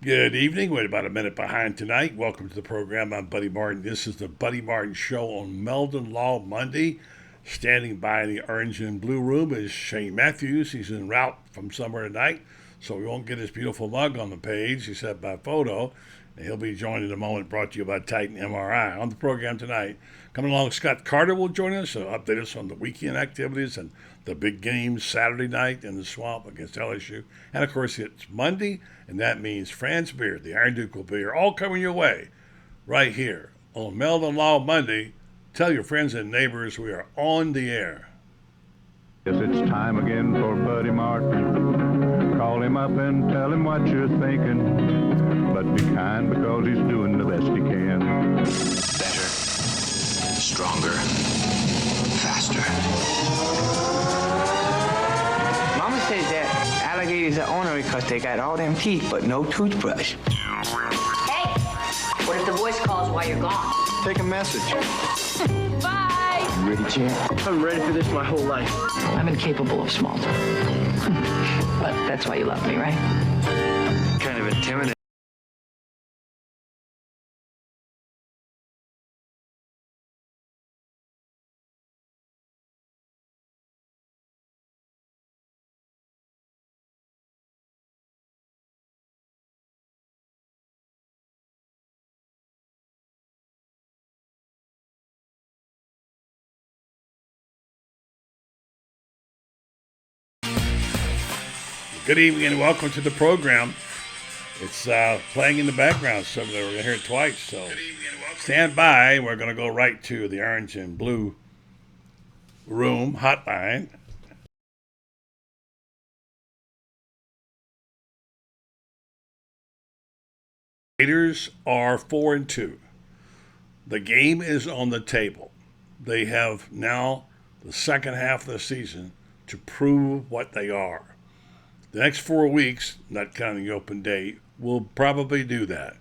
Good evening. We're about a minute behind tonight. Welcome to the program. I'm Buddy Martin. This is the Buddy Martin Show on Meldon Law Monday. Standing by in the orange and blue room is Shane Matthews. He's en route from somewhere tonight, so we won't get his beautiful mug on the page except by photo. And he'll be joined in a moment, brought to you by Titan MRI. On the program tonight, coming along, Scott Carter will join us, update us on the weekend activities and the big games Saturday night in the Swamp against LSU. And of course, it's Monday, and that means Fran's Beer, the Iron Duke will be here, all coming your way right here on Meldon Law Monday. Tell your friends and neighbors we are on the air. Yes, it's time again for Buddy Martin. Call him up and tell him what you're thinking. But be kind because he's doing the best he can. Better, stronger, faster. Mama says that alligators are ornery because they got all them teeth but no toothbrush. Hey, what if the voice calls while you're gone? Take a message. Bye. You ready, champ? I'm ready for this my whole life. I'm incapable of small talk. But that's why you love me, right? Kind of intimidating. Good evening and welcome to the program. It's playing in the background, so we're going to hear it twice. So stand by. We're going to go right to the orange and blue room hotline. Raiders are 4-2. The game is on the table. They have now the second half of the season to prove what they are. The next 4 weeks, not counting the open day, will probably do that.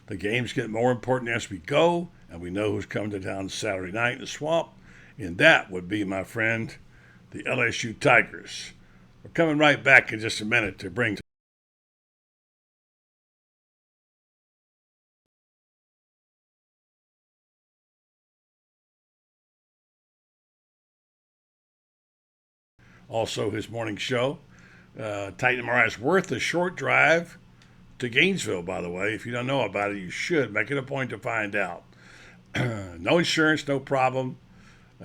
The games get more important as we go, and we know who's coming to town Saturday night in the Swamp, and that would be, my friend, the LSU Tigers. We're coming right back in just a minute to bring also his morning show. Titan MRI is worth a short drive to Gainesville, by the way. If you don't know about it, you should. Make it a point to find out. No insurance, no problem.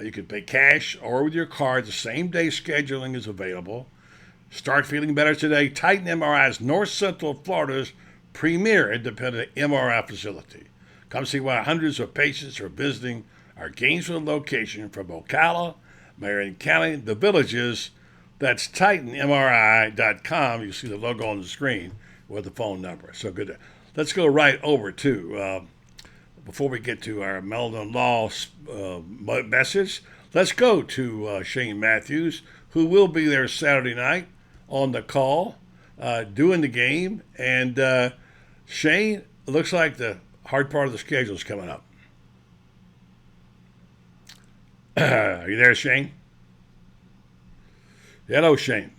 You can pay cash or with your card. The same day scheduling is available. Start feeling better today. Titan MRI is North Central Florida's premier independent MRI facility. Come see why hundreds of patients are visiting our Gainesville location from Ocala, Marion County, the Villages. That's TitanMRI.com. You see the logo on the screen with the phone number. So good. Let's go right over to, before we get to our Meldon Law message, let's go to Shane Matthews, who will be there Saturday night on the call, doing the game. And Shane, it looks like the hard part of the schedule is coming up. Are you there, Shane? Hello, Shane.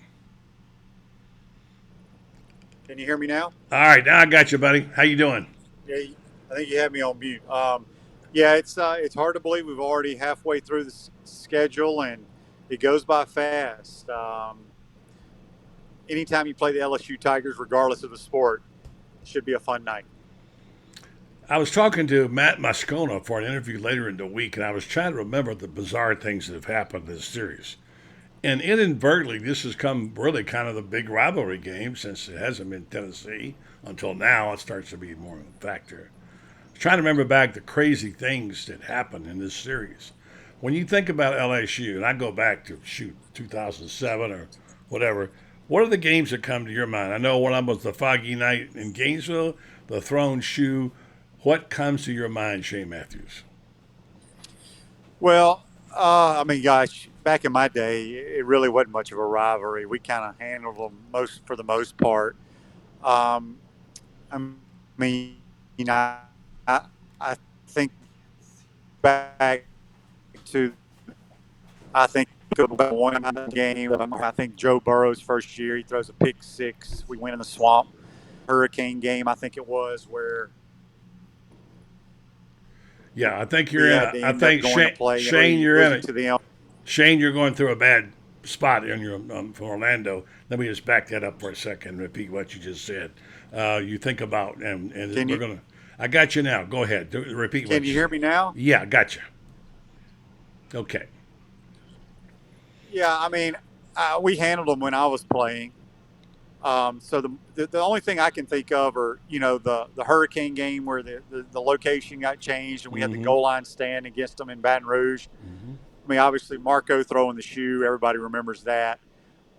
Can you hear me now? All right, now I got you, buddy. How you doing? Yeah, I think you had me on mute. Yeah, it's hard to believe we've already halfway through the schedule, and it goes by fast. Anytime you play the LSU Tigers, regardless of the sport, it should be a fun night. I was talking to Matt Moscona for an interview later in the week, and I was trying to remember the bizarre things that have happened in this series. And inadvertently, this has come really kind of the big rivalry game since it hasn't been Tennessee until now. It starts to be more of a factor. I was trying to remember back the crazy things that happened in this series. When you think about LSU, and I go back to, 2007 or whatever, what are the games that come to your mind? I know one of them was the Foggy Night in Gainesville, the Thrown Shoe. What comes to your mind, Shane Matthews? Well, I mean, gosh, back in my day, it really wasn't much of a rivalry. We kind of handled them for the most part. I mean, I think back to, I think one game. I think Joe Burrow's first year, he throws a pick six. We win in the Swamp. Hurricane game, I think it was, where Yeah, I think you're we in. had to I end up think going to play. Shane, you're in losing it. to them. Shane, you're going through a bad spot in your from Orlando. Let me just back that up for a second. Repeat what you just said. You think about and Can we're you- gonna. I got you now. Go ahead. Repeat. Can what you hear me now? Yeah, got you. Okay. Yeah, I mean, we handled them when I was playing. So the only thing I can think of are, the Hurricane game where the location got changed and we had the goal line stand against them in Baton Rouge. I mean, obviously Marco throwing the shoe, everybody remembers that.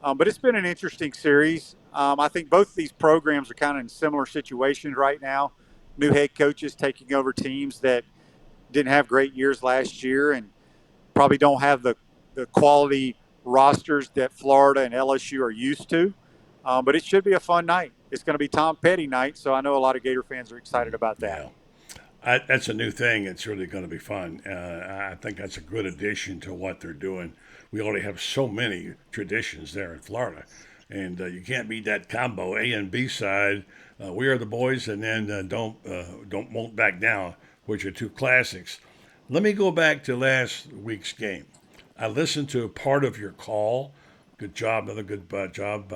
But it's been an interesting series. I think both of these programs are kind of in similar situations right now. New head coaches taking over teams that didn't have great years last year and probably don't have the quality rosters that Florida and LSU are used to. But it should be a fun night. It's going to be Tom Petty night, so I know a lot of Gator fans are excited about that. Yeah. That's a new thing. It's really going to be fun. I think that's a good addition to what they're doing. We already have so many traditions there in Florida, and you can't beat that combo A and B side. We are the boys, and then won't back down, which are two classics. Let me go back to last week's game. I listened to part of your call. Good job, another good job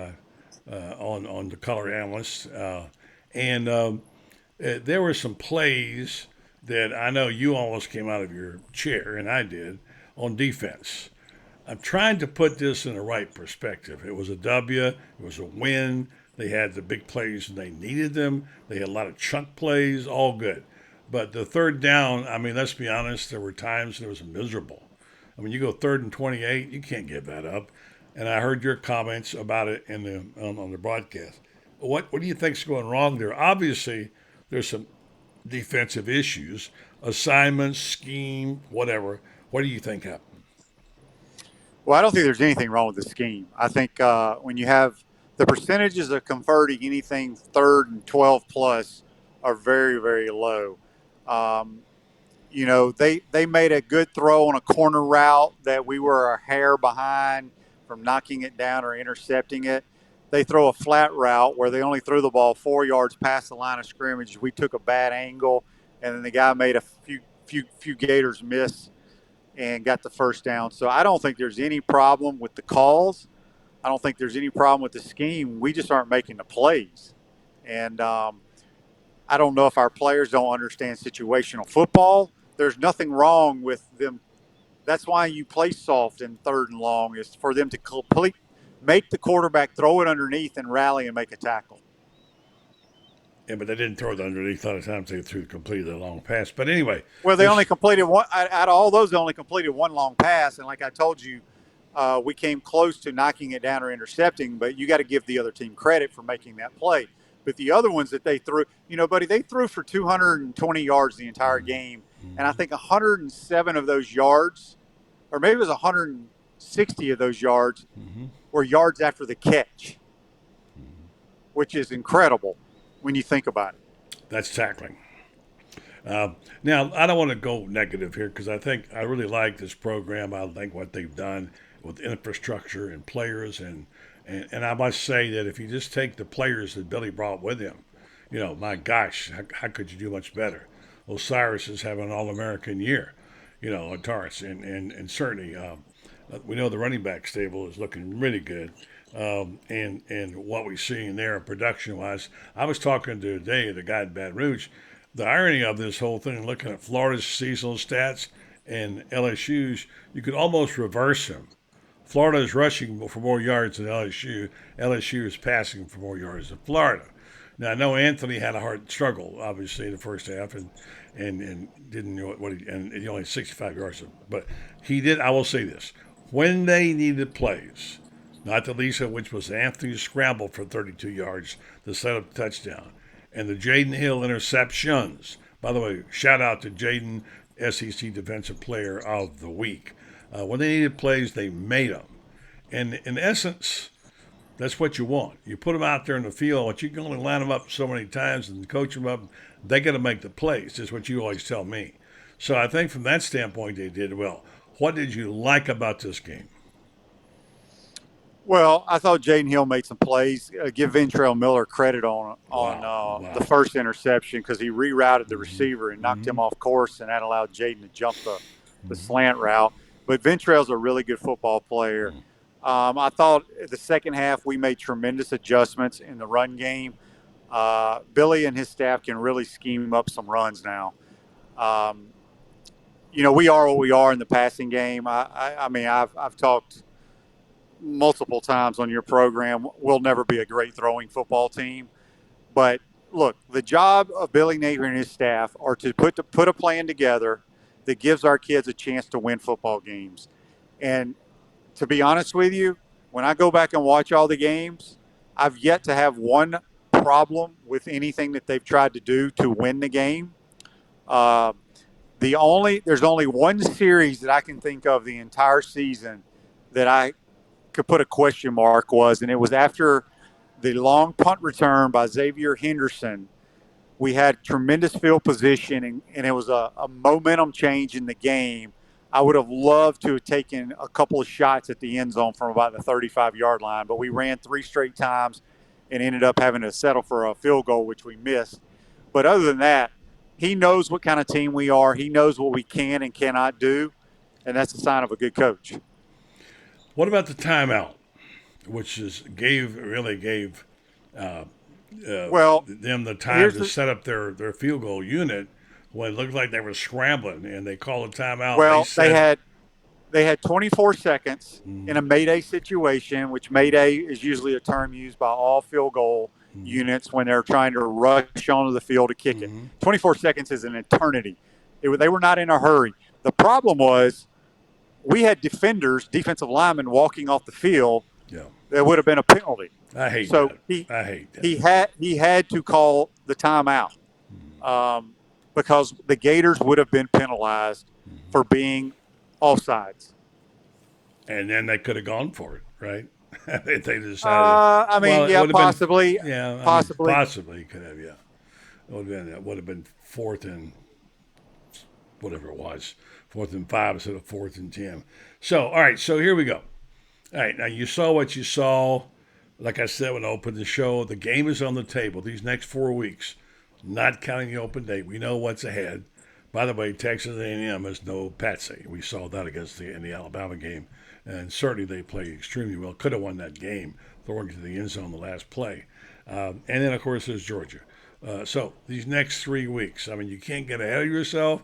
on the color analyst, and there were some plays that I know you almost came out of your chair, and I did, on defense. I'm trying to put this in the right perspective. It was a W. It was a win. They had the big plays and they needed them. They had a lot of chunk plays, all good. But the third down, I mean, let's be honest, there were times it was miserable. I mean, you go 3rd and 28, you can't give that up. And I heard your comments about it on the broadcast. What do you think's going wrong there? Obviously, there's some defensive issues, assignments, scheme, whatever. What do you think happened? Well, I don't think there's anything wrong with the scheme. I think when you have the percentages of converting anything 3rd and 12 plus are very, very low. They made a good throw on a corner route that we were a hair behind from knocking it down or intercepting it. They throw a flat route where they only threw the ball 4 yards past the line of scrimmage. We took a bad angle, and then the guy made a few Gators miss and got the first down. So I don't think there's any problem with the calls. I don't think there's any problem with the scheme. We just aren't making the plays. And I don't know if our players don't understand situational football. There's nothing wrong with them. That's why you play soft in 3rd and long, is for them to make the quarterback throw it underneath and rally and make a tackle. Yeah, but they didn't throw it underneath. A lot of times they completed a long pass. But anyway. Well, they only completed one. Out of all those, they only completed one long pass. And like I told you, we came close to knocking it down or intercepting, but you got to give the other team credit for making that play. But the other ones that they threw, buddy, they threw for 220 yards the entire game. And I think 107 of those yards, or maybe it was 160 of those yards, were yards after the catch, which is incredible when you think about it. That's tackling. Now, I don't want to go negative here because I really like this program. I like what they've done with infrastructure and players. And I must say that if you just take the players that Billy brought with him, my gosh, how could you do much better? Osiris is having an All-American year, Taurus. And certainly we know the running back stable is looking really good. And what we're seeing there production-wise. I was talking today to the guy in Baton Rouge. The irony of this whole thing, looking at Florida's seasonal stats and LSU's, you could almost reverse them. Florida is rushing for more yards than LSU. LSU is passing for more yards than Florida. Now, I know Anthony had a hard struggle, obviously, in the first half, and didn't know and he only had 65 yards. But he did, I will say this, when they needed plays, not the least of which was Anthony's scramble for 32 yards to set up the touchdown, and the Jaden Hill interceptions. By the way, shout out to Jaden, SEC Defensive Player of the Week. When they needed plays, they made them. And in essence, that's what you want. You put them out there in the field, but you can only line them up so many times and coach them up. They got to make the plays. That's what you always tell me. So I think from that standpoint, they did well. What did you like about this game? Well, I thought Jaden Hill made some plays. Give Ventrell Miller credit Wow. the first interception because he rerouted the Mm-hmm. receiver and knocked him Mm-hmm. off course, and that allowed Jaden to jump the Mm-hmm. slant route. But Ventrell's a really good football player. Mm-hmm. I thought the second half we made tremendous adjustments in the run game. Billy and his staff can really scheme up some runs now. Um, we are what we are in the passing game. I mean, I've talked multiple times on your program. We'll never be a great throwing football team, but look, the job of Billy Napier and his staff are to put a plan together that gives our kids a chance to win football games. And to be honest with you, when I go back and watch all the games, I've yet to have one problem with anything that they've tried to do to win the game. Uh, there's only one series that I can think of the entire season that I could put a question mark and it was after the long punt return by Xavier Henderson. We had tremendous field position, and it was a momentum change in the game. I would have loved to have taken a couple of shots at the end zone from about the 35-yard line, but we ran 3 straight times and ended up having to settle for a field goal, which we missed. But other than that, he knows what kind of team we are. He knows what we can and cannot do, and that's a sign of a good coach. What about the timeout, which really gave Well, them the time to set up their field goal unit when it looked like they were scrambling, and they called a timeout. Well, they had 24 seconds in a Mayday situation, which Mayday is usually a term used by all field goal units when they're trying to rush onto the field to kick it. 24 seconds is an eternity. They were not in a hurry. The problem was we had defensive linemen walking off the field. Yeah. That would have been a penalty. I hate so that. I hate that. He had to call the timeout because the Gators would have been penalized for being offsides. And then they could have gone for it, right? If they decided. Possibly. Possibly could have, yeah. It would have been fourth and whatever it was, 4th and 5 instead of 4th and 10. So, all right, so here we go. All right, now you saw what you saw. Like I said when I opened the show, the game is on the table these next 4 weeks, not counting the open date. We know what's ahead. By the way, Texas A&M is no patsy. We saw that in the Alabama game, and certainly they played extremely well. Could have won that game, throwing to the end zone the last play. And then, of course, there's Georgia. So these next 3 weeks, I mean, you can't get ahead of yourself.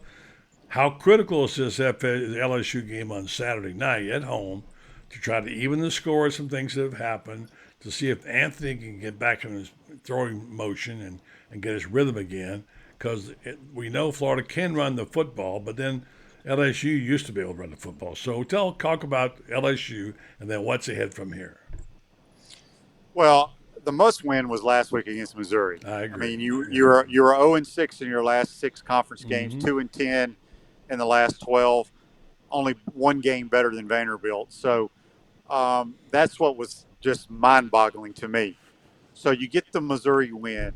How critical is this LSU game on Saturday night at home to try to even the score of some things that have happened, to see if Anthony can get back in his throwing motion and get his rhythm again? Because we know Florida can run the football, but then LSU used to be able to run the football. So talk about LSU and then what's ahead from here. Well, the must-win was last week against Missouri. I agree. I mean, you were 0-6 in your last 6 conference games, 2-10 in the last 12, only 1 game better than Vanderbilt. So that's what was just mind-boggling to me. So you get the Missouri win.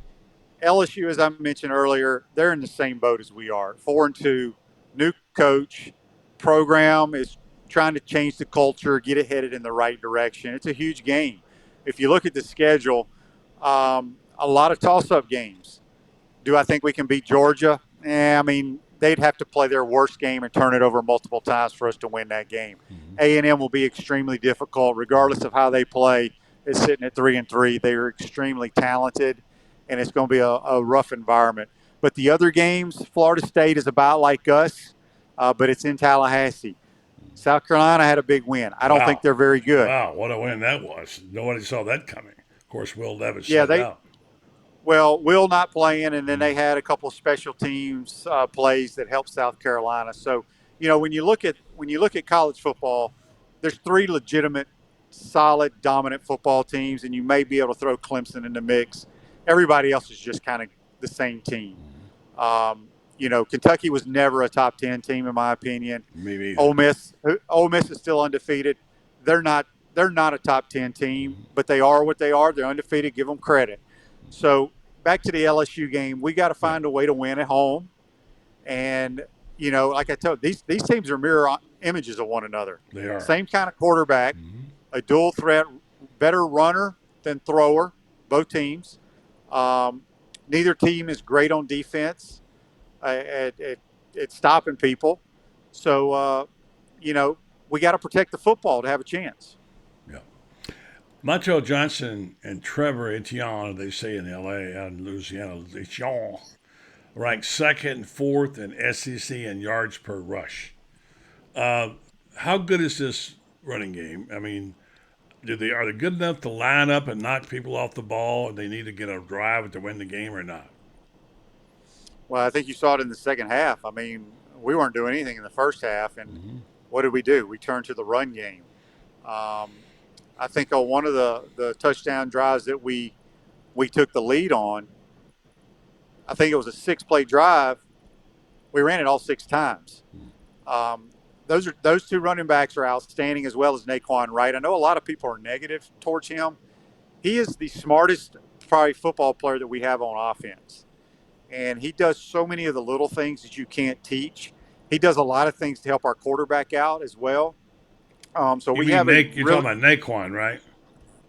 LSU, as I mentioned earlier, they're in the same boat as we are. 4-2, new coach, program is trying to change the culture, get it headed in the right direction. It's a huge game. If you look at the schedule, a lot of toss-up games. Do I think we can beat Georgia? I mean, they'd have to play their worst game and turn it over multiple times for us to win that game. A&M will be extremely difficult, regardless of how they play. It's sitting at 3-3. They are extremely talented, and it's going to be a rough environment. But the other games, Florida State is about like us, but it's in Tallahassee. South Carolina had a big win. I don't think they're very good. Wow, what a win that was. Nobody saw that coming. Of course, Will Levis shut out. Well, Will not playing, and then they had a couple of special teams plays that helped South Carolina. So, when you look at college football, there's 3 legitimate, solid, dominant football teams, and you may be able to throw Clemson in the mix. Everybody else is just kind of the same team. Kentucky was never a top 10 team in my opinion. Maybe Ole Miss is still undefeated. They're not a top 10 team, but they are what they are. They're undefeated. Give them credit. So back to the LSU game, we got to find a way to win at home. And like I told you, these teams are mirror images of one another. They are same kind of quarterback, a dual threat better runner than thrower, both teams. Neither team is great on defense at stopping people. So, you know, we got to protect the football to have a chance. Yeah. Montel Johnson and Trevor Etienne, they say in L.A. out in Louisiana, Etienne, ranked second and fourth in SEC in yards per rush. How good is this running game? I mean, are they good enough to line up and knock people off the ball, and they need to get a drive to win the game or not? Well, I think you saw it in the second half. I mean, we weren't doing anything in the first half, and what did we do? We turned to the run game. I think on one of the touchdown drives that we took the lead on, I think it was a 6-play drive. We ran it all 6 times. Those two running backs are outstanding, as well as Naquan Wright. I know a lot of people are negative towards him. He is the smartest, probably, football player that we have on offense. And he does so many of the little things that you can't teach. He does a lot of things to help our quarterback out as well. You're talking about Naquan, right?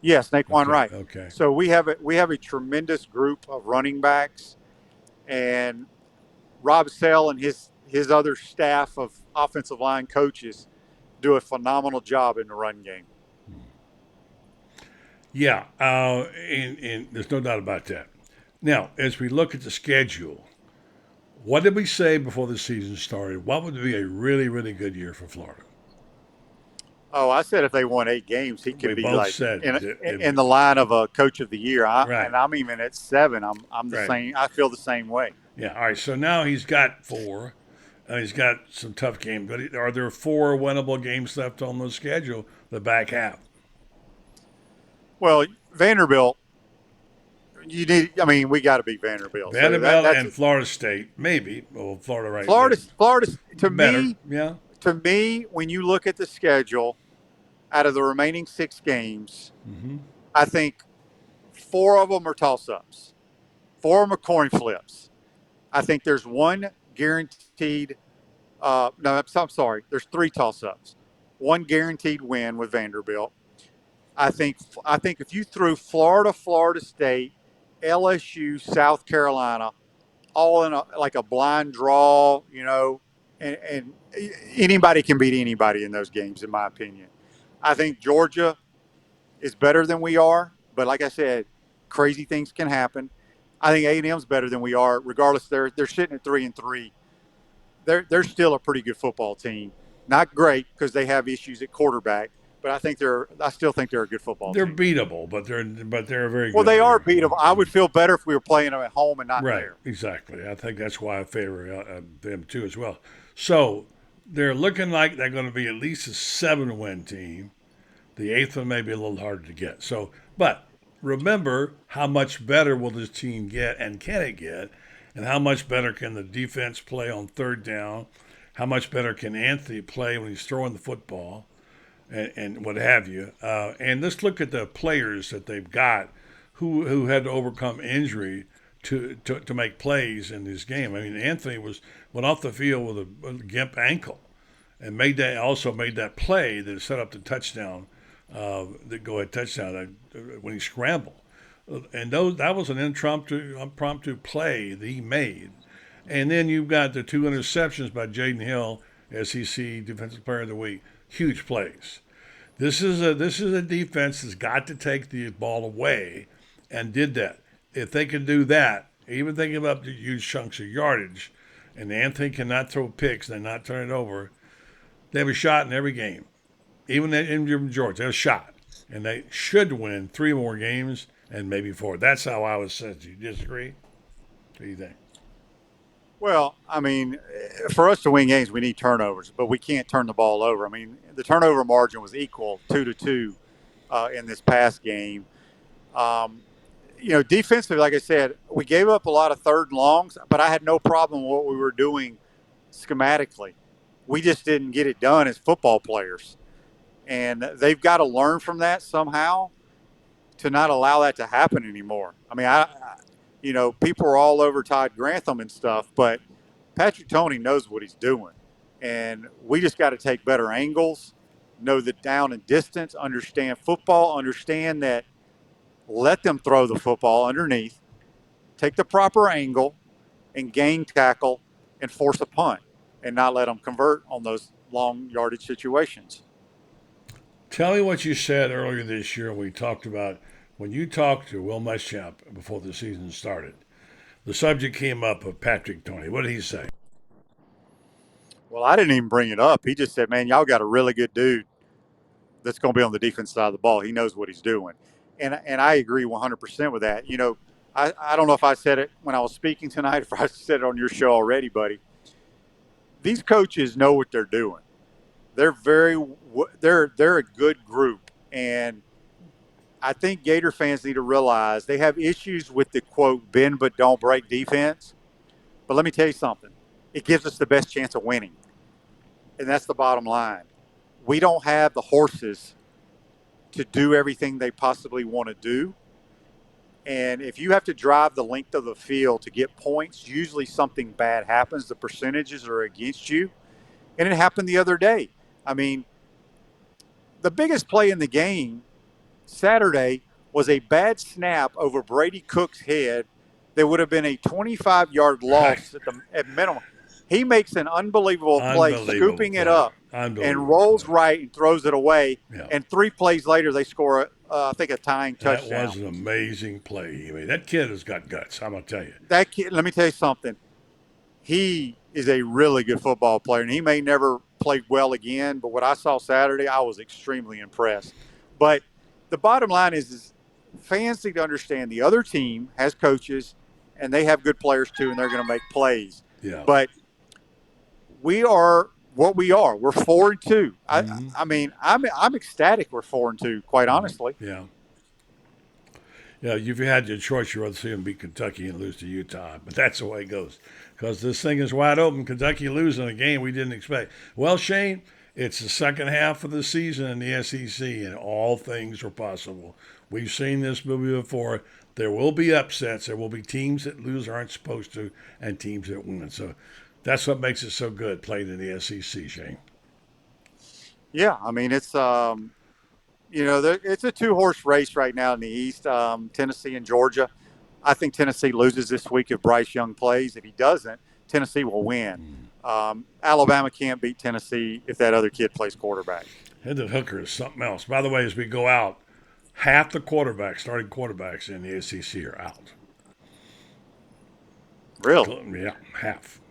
Yes, Naquan Wright. Okay. So we have a tremendous group of running backs, and Rob Sell and his other staff of offensive line coaches do a phenomenal job in the run game. Yeah, and there's no doubt about that. Now, as we look at the schedule, what did we say before the season started? What would be a really, really good year for Florida? Oh, I said if they won 8 games, he could We be both like said in the line of a coach of the year. Right. And I'm even at 7. I'm the Right. same. I feel the same way. Yeah. All right. So now he's got 4, and he's got some tough games. But are there 4 winnable games left on the schedule? The back half. Well, Vanderbilt. We got to beat Vanderbilt. Vanderbilt and Florida State, maybe. Well, Florida, right? Florida, to better. me, Yeah. To me, when you look at the schedule, out of the remaining 6 games, I think 4 of them are toss-ups. 4 of them are coin flips. I think there's one guaranteed. No, I'm sorry. There's 3 toss-ups. One guaranteed win with Vanderbilt. I think if you threw Florida, Florida State, LSU, South Carolina, all in a blind draw, and anybody can beat anybody in those games, in my opinion. I think Georgia is better than we are, but like I said, crazy things can happen. I think A&M's better than we are, regardless. They're sitting at 3-3. They're still a pretty good football team. Not great because they have issues at quarterback, but I still think they're a good football team. They're beatable, but they're very good. Well, they are beatable. I would feel better if we were playing them at home and not right, there. Exactly. I think that's why I favor them too as well. So they're looking like they're going to be at least a 7-win team. The 8th one may be a little harder to get. So, but remember, how much better will this team get, and can it get, and how much better can the defense play on 3rd down? How much better can Anthony play when he's throwing the football, and what have you? And let's look at the players that they've got who had to overcome injury to make plays in this game. I mean, Anthony went off the field with a gimp ankle, and made that play that set up the touchdown, the go-ahead touchdown when he scrambled. And that was an impromptu play that he made. And then you've got the 2 interceptions by Jaden Hill, SEC Defensive Player of the Week. Huge plays. This is a defense that's got to take the ball away, and did that. If they can do that, even thinking about the huge chunks of yardage, and Anthony cannot throw picks and not turn it over, they have a shot in every game. Even in Georgia, they have a shot. And they should win 3 more games and maybe 4. That's how I would say it. Do you disagree? What do you think? Well, I mean, for us to win games, we need turnovers, but we can't turn the ball over. I mean, the turnover margin was equal 2-2 in this past game. Defensively, like I said, we gave up a lot of 3rd and longs, but I had no problem with what we were doing schematically. We just didn't get it done as football players. And they've got to learn from that somehow to not allow that to happen anymore. I mean, people are all over Todd Grantham and stuff, but Patrick Toney knows what he's doing. And we just got to take better angles know the down and distance, understand football, understand that let them throw the football underneath, take the proper angle, and gain tackle and force a punt and not let them convert on those long yardage situations. Tell me what you said earlier this year when we talked about when you talked to Will Muschamp before the season started. The subject came up of Patrick Toney. What did he say? Well, I didn't even bring it up. He just said, man, y'all got a really good dude that's going to be on the defense side of the ball. He knows what he's doing. And I agree 100% with that. You know, I don't know if I said it when I was speaking tonight, if I said it on your show already, buddy. These coaches know what they're doing. They're they're a good group. And I think Gator fans need to realize they have issues with the quote bend but don't break defense. But let me tell you something. It gives us the best chance of winning. And that's the bottom line. We don't have the horses to do everything they possibly want to do. And if you have to drive the length of the field to get points, usually something bad happens. The percentages are against you. And it happened the other day. I mean, the biggest play in the game Saturday was a bad snap over Brady Cook's head. There would have been a 25-yard loss at minimum. He makes an unbelievable play, scooping it up, and rolls right and throws it away. Yeah. And 3 plays later, they score, I think, a tying touchdown. That was an amazing play. I mean, that kid has got guts, I'm going to tell you. That kid, let me tell you something. He is a really good football player, and he may never play well again, but what I saw Saturday, I was extremely impressed. But the bottom line is fans need to understand the other team has coaches, and they have good players too, and they're going to make plays. Yeah. But we are what we are. We're 4-2. I mean, I'm ecstatic. We're 4-2. Quite honestly. Yeah. Yeah. If you had your choice, you'd rather see them beat Kentucky and lose to Utah, but that's the way it goes because this thing is wide open. Kentucky losing a game we didn't expect. Well, Shane, it's the second half of the season in the SEC, and all things are possible. We've seen this movie before. There will be upsets. There will be teams that lose aren't supposed to, and teams that win. So that's what makes it so good playing in the SEC, Shane. Yeah, I mean it's it's a 2-horse race right now in the East. Tennessee and Georgia. I think Tennessee loses this week if Bryce Young plays. If he doesn't, Tennessee will win. Alabama can't beat Tennessee if that other kid plays quarterback. Hendon Hooker is something else. By the way, as we go out, half the starting quarterbacks in the SEC are out. Really? Yeah, half.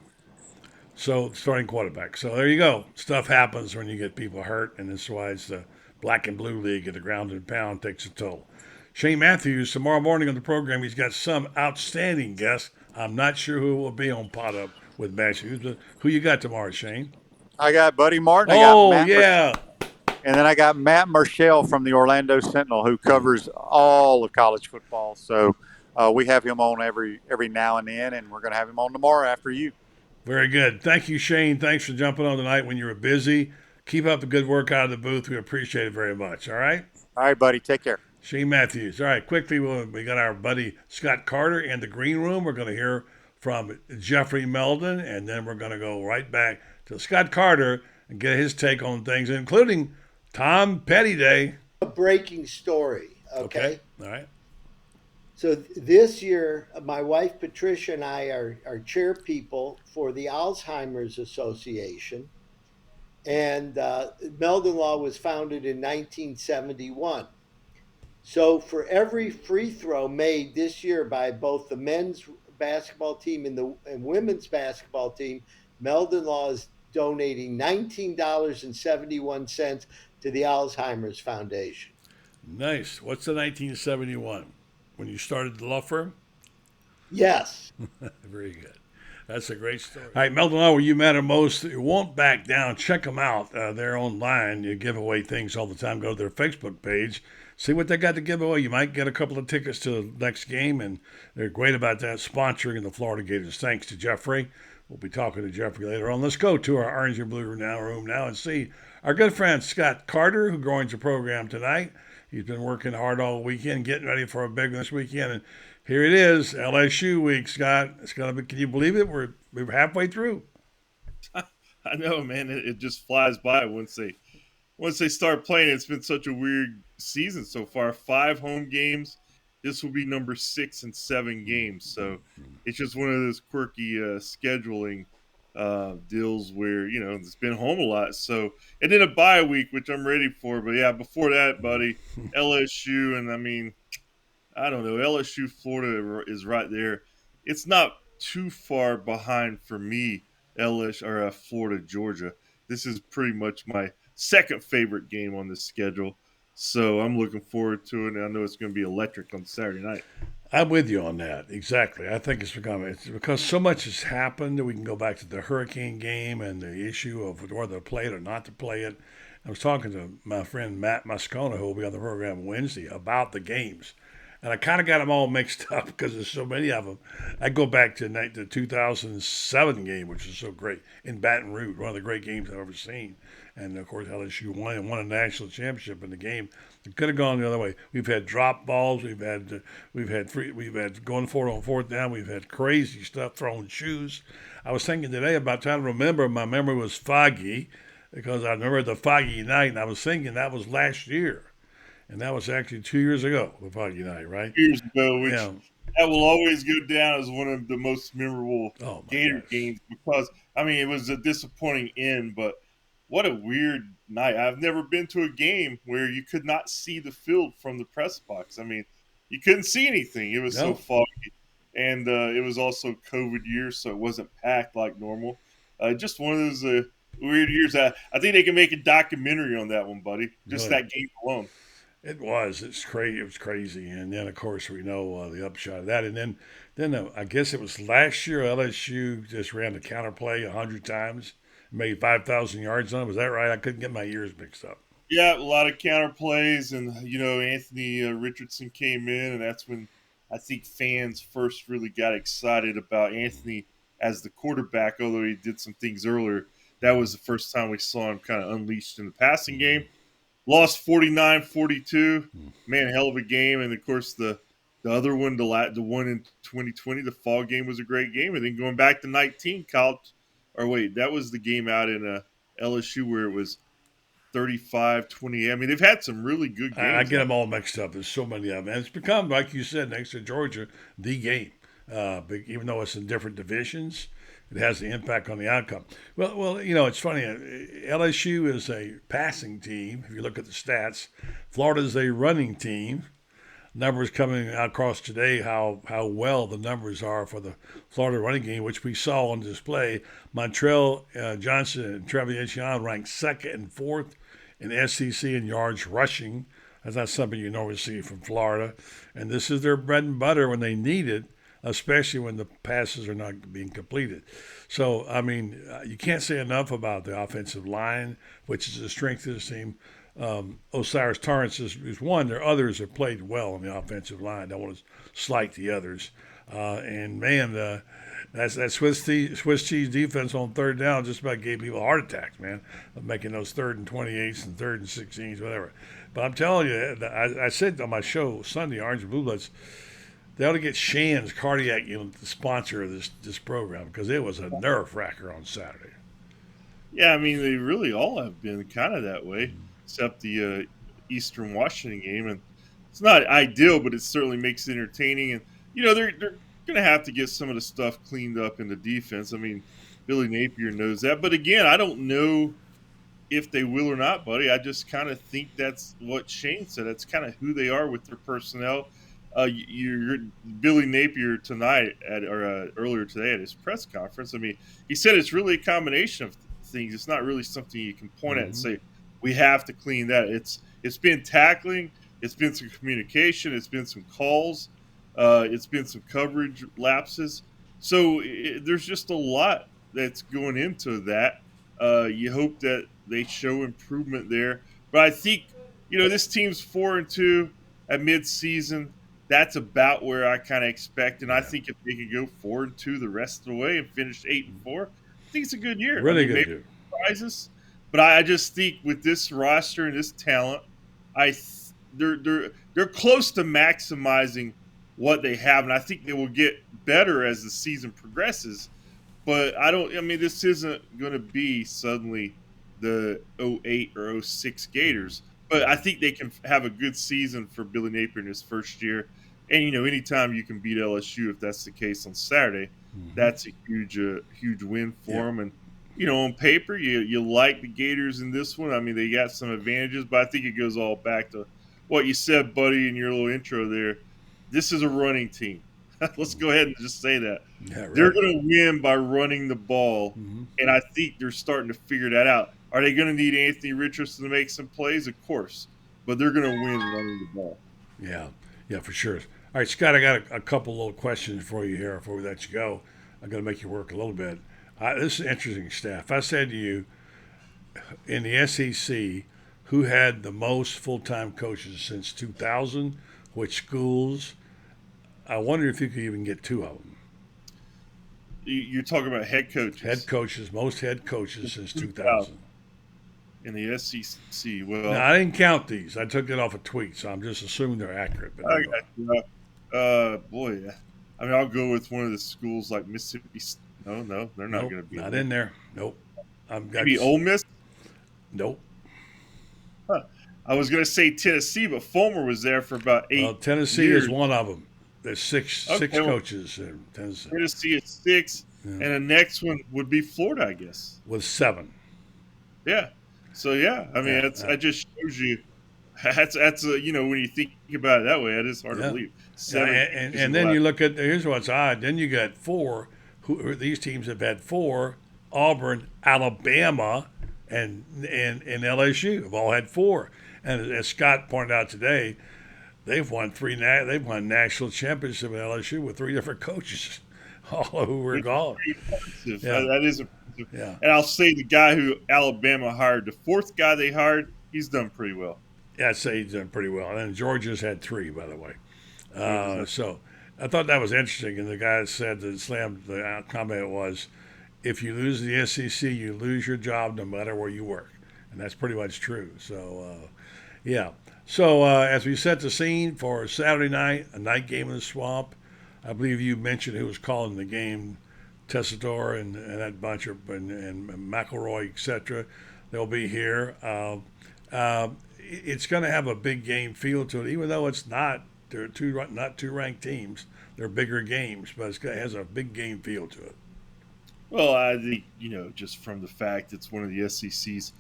So starting quarterback. So there you go. Stuff happens when you get people hurt, and that's why it's the black and blue league at the ground and pound takes a toll. Shane Matthews, tomorrow morning on the program, he's got some outstanding guests. I'm not sure who will be on Pot Up with Matthews. Who you got tomorrow, Shane? I got Buddy Martin. And then I got Matt Marshall from the Orlando Sentinel, who covers all of college football. So we have him on every now and then, and we're going to have him on tomorrow after you. Very good. Thank you, Shane. Thanks for jumping on tonight when you were busy. Keep up the good work out of the booth. We appreciate it very much. All right? All right, buddy. Take care. Shane Matthews. All right, quickly, we got our buddy Scott Carter in the green room. We're going to hear from Jeffrey Meldon, and then we're going to go right back to Scott Carter and get his take on things, including Tom Petty Day. A breaking story, okay? All right. So this year, my wife Patricia and I are chair people for the Alzheimer's Association. And Meldon Law was founded in 1971. So for every free throw made this year by both the men's basketball team and women's basketball team, Meldon Law is donating $19.71 to the Alzheimer's Foundation. Nice. What's the 1971? When you started the law firm? Yes. Very good. That's a great story. All right, Meldon Law, where you matter most, it won't back down. Check them out. They're online. You give away things all the time. Go to their Facebook page. See what they got to give away. You might get a couple of tickets to the next game, and they're great about that, sponsoring the Florida Gators. Thanks to Jeffrey. We'll be talking to Jeffrey later on. Let's go to our Orange and Blue room now and see our good friend Scott Carter, who joins the program tonight. He's been working hard all weekend, getting ready for a big one this weekend. And here it is, LSU week, Scott. It's gonna be. Can you believe it? We're halfway through. I know, man. It just flies by once they once they start playing, it's been such a weird season so far. 5 home games. This will be number 6 in 7 games. So it's just one of those quirky scheduling deals where, it's been home a lot. So, and then a bye week, which I'm ready for. But yeah, before that, buddy, LSU. And I mean, I don't know. LSU, Florida is right there. It's not too far behind for me, LSU or Florida, Georgia. This is pretty much my second favorite game on the schedule. So I'm looking forward to it, and I know it's going to be electric on Saturday night. I'm with you on that. Exactly. I think it's because so much has happened that we can go back to the hurricane game and the issue of whether to play it or not to play it. I was talking to my friend Matt Moscona, who will be on the program Wednesday, about the games. And I kind of got them all mixed up because there's so many of them. I go back to the 2007 game, which is so great, in Baton Rouge, one of the great games I've ever seen. And, of course, LSU won a national championship in the game. It could have gone the other way. We've had drop balls. We've had going for it on fourth down. We've had crazy stuff, throwing shoes. I was thinking today about trying to remember. My memory was foggy because I remember the foggy night, and I was thinking that was last year. And that was actually 2 years ago, the foggy night, right? Years ago, which that will always go down as one of the most memorable Gator games because, I mean, it was a disappointing end, but what a weird night. I've never been to a game where you could not see the field from the press box. I mean, you couldn't see anything. It was so foggy. And it was also COVID year, so it wasn't packed like normal. Just one of those weird years. I think they can make a documentary on that one, buddy. Just that game alone. It was. It's crazy. It was crazy. And then, of course, we know the upshot of that. And then I guess it was last year LSU just ran the counterplay 100 times, made 5,000 yards on it. Was that right? I couldn't get my ears mixed up. Yeah, a lot of counterplays. And, Anthony Richardson came in, and that's when I think fans first really got excited about Anthony as the quarterback, although he did some things earlier. That was the first time we saw him kind of unleashed in the passing game. Lost 49-42. Man, hell of a game. And, of course, the other one, the one in 2020, the fall game was a great game. And then going back to 19, that was the game out in LSU where it was 35-28. I mean, they've had some really good games. I get them all mixed up. There's so many of them. And it's become, like you said, next to Georgia, the game. Even though it's in different divisions, it has the impact on the outcome. Well, it's funny. LSU is a passing team. If you look at the stats, Florida is a running team. Numbers coming across today, how well the numbers are for the Florida running game, which we saw on display. Montrell Johnson and Trevor Etienne ranked second and fourth in SEC in yards rushing. That's not something you normally see from Florida. And this is their bread and butter when they need it, especially when the passes are not being completed. So, I mean, you can't say enough about the offensive line, which is the strength of this team. Osiris Torrance is one. There are others that played well on the offensive line. I don't want to slight the others. And, man, that Swiss cheese defense on third down just about gave people heart attacks, man, of making those 3rd and 28s and 3rd and 16s, whatever. But I'm telling you, I said on my show Sunday, Orange and Blue Bloods, they ought to get Shands Cardiac Unit the sponsor of this program because it was a nerve wracker on Saturday. Yeah, I mean, they really all have been kind of that way, except the Eastern Washington game. And it's not ideal, but it certainly makes it entertaining. And, they're going to have to get some of the stuff cleaned up in the defense. I mean, Billy Napier knows that. But, again, I don't know if they will or not, buddy. I just kind of think that's what Shane said. That's kind of who they are with their personnel. Billy Napier tonight earlier today at his press conference. I mean, he said it's really a combination of things. It's not really something you can point at and say we have to clean that. It's been tackling, it's been some communication, it's been some calls, it's been some coverage lapses. So there's just a lot that's going into that. You hope that they show improvement there, but I think this team's 4-2 at midseason. That's about where I kind of expect, and I think if they could go 4-2 the rest of the way and finish 8-4, I think it's a good year. Really good year. Surprises, but I just think with this roster and this talent, they're close to maximizing what they have, and I think they will get better as the season progresses. But this isn't going to be suddenly the '08 or '06 Gators. But I think they can have a good season for Billy Napier in his first year. And anytime you can beat LSU, if that's the case on Saturday, that's a huge win for them. And on paper, you like the Gators in this one. I mean, they got some advantages, but I think it goes all back to what you said, buddy, in your little intro there. This is a running team. Let's go ahead and just say that. Yeah, right. They're going to win by running the ball, and I think they're starting to figure that out. Are they going to need Anthony Richardson to make some plays? Of course, but they're going to win running the ball. Yeah, for sure. All right, Scott, I got a couple little questions for you here before we let you go. I'm going to make you work a little bit. This is interesting stuff. If I said to you, in the SEC, who had the most full-time coaches since 2000, which schools, I wonder if you could even get two of them. You're talking about head coaches. Head coaches, most head coaches since 2000. In the SEC, well, now, I didn't count these. I took it off a tweet, so I'm just assuming they're accurate. But anyway. Boy, I mean, I'll go with one of the schools like Mississippi. No, they're not going to be not in there. Nope. Maybe Ole Miss. Nope. Huh. I was going to say Tennessee, but Fulmer was there for about 8 years. Tennessee is one of them. There's six coaches in Tennessee. Tennessee is 6, and the next one would be Florida, I guess. With 7. Yeah. So I mean, that just shows you. That's when you think about it that way, that is hard to believe. 7, and then you look at here's what's odd. Then you got 4. These teams have had 4. Auburn, Alabama, and LSU have all had 4. And as Scott pointed out today, they've won 3. They've won national championship at LSU with 3 different coaches, all who were gone. That is impressive. Yeah. And I'll say the guy who Alabama hired, the 4th guy they hired, he's done pretty well. Yeah, I'd say he's done pretty well. And then Georgia's had 3, by the way. So I thought that was interesting. And the guy said the comment was, if you lose the SEC, you lose your job no matter where you work. And that's pretty much true. So, yeah. So as we set the scene for Saturday night, a night game in the Swamp, I believe you mentioned who was calling the game, Tessitore and that bunch of and McElroy, etc. They'll be here. It's going to have a big game feel to it, even though it's not. They're not 2 ranked teams. They're bigger games, but it has a big game feel to it. Well, I think just from the fact it's one of the SEC's